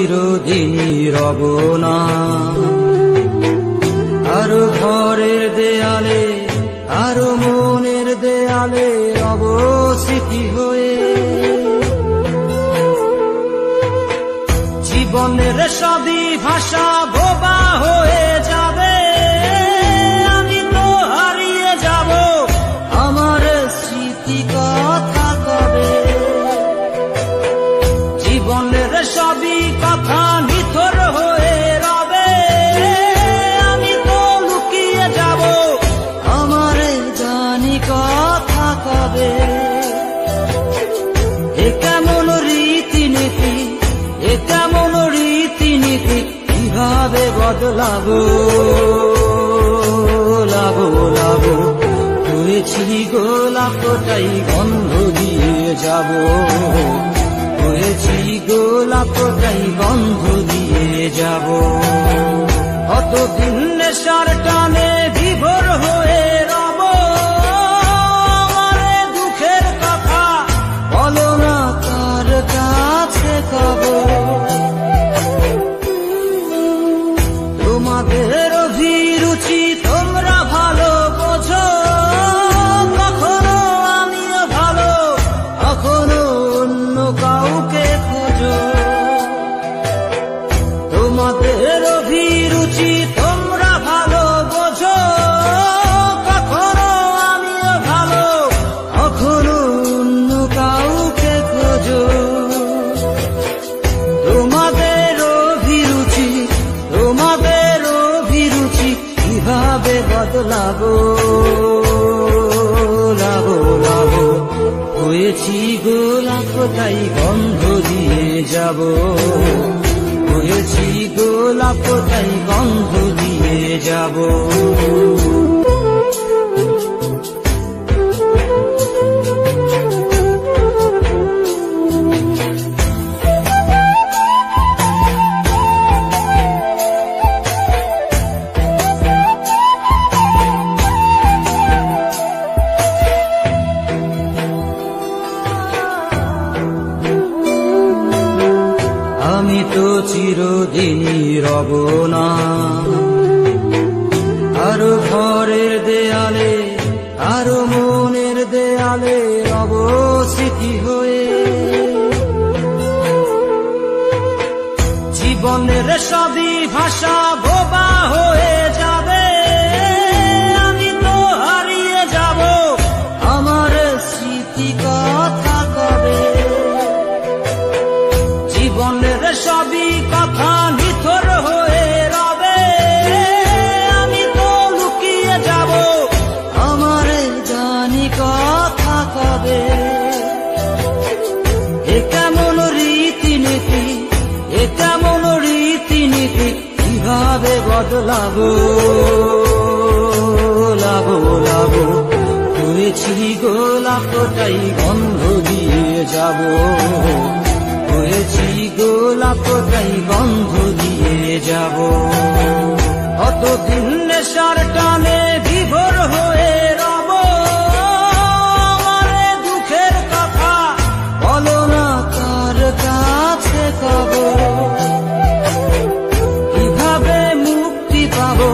চিরদিনই রব না। আরো ঘরের দেয়ালে, আরো মনের দেয়ালে রব স্মৃতি হয়ে। জীবনের সবই ভাষা বোবা হয়ে যাবে, আমি তো হারিয়ে যাব, আমার স্মৃতি কথা কবে। জীবনের সবই কথা নিথর হয়ে রবে, আমি তো লুকিয়ে যাব, আমার জানি কথা কবে। এ কেমন রীতিনীতি, এ কেমন রীতিনীতি, কিভাবে বদলাবো লাবো লাবো। হয়েছি গোলাপটাই গন্ধ দিয়ে যাব, হয়েছি গোলাপটাই গন্ধ দিয়ে যাব। কতদিন নেশার টানে বিভোর হয়ে রব, আমার দুঃখের কথা বলো না কার কাছে কবে। তোমাদের অভিরুচি তোমরা ভালো বোঝো, কখনো আমিও ভালো, কখনো অন্য কাউকে খোঁজো। তোমাদের অভিরুচি তোমরা ভালো বোঝো, কখনো আমিও ভালো, কখনো অন্য কাউকে খোঁজো। তোমাদের অভিরুচি, তোমাদের অভিরুচি, কিভাবে বদলাবো লাবো লাবো। হয়েছি গোলাপটাই গন্ধ দিয়ে যাব, হয়েছি গোলাপটাই গন্ধ দিয়ে যাব। আমি তো চিরদিনই রব না। আরো ঘরের দেয়ালে, আরো মনের দেয়ালে রব স্মৃতি হয়ে। জীবনের সবই ভাষা বোবা হয়ে যাবে, আমি তো হারিয়ে যাব, আমার স্মৃতি কথা কবে। জীবনের সবই কথা নিথর হয়ে রবে, আমি তো লুকিয়ে যাব, আমার জানি কথা কবে। এ কেমন রীতিনীতি, এ কেমন রীতিনীতি, কিভাবে বদলাবো লাবো লাবো। হয়েছি গোলাপটাই গন্ধ দিয়ে যাব, হয়েছি গোলাপটাই গন্ধ দিয়ে যাব। কতদিন নেশার টানে বিভোর হয়ে রব, আমার দুঃখের কথা বলো না কার কাছে কবে। কিভাবে মুক্তি পাবো,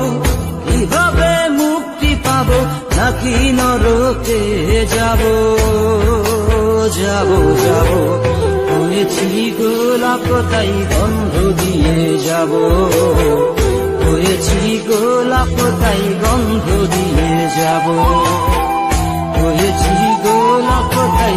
কিভাবে মুক্তি পাবো, নাকি নরকে যাব যাব যাব। হয়েছি গোলাপটাই গন্ধ দিয়ে যাব, হয়েছি গোলাপটাই গন্ধ দিয়ে যাব, হয়েছি গোলাপটাই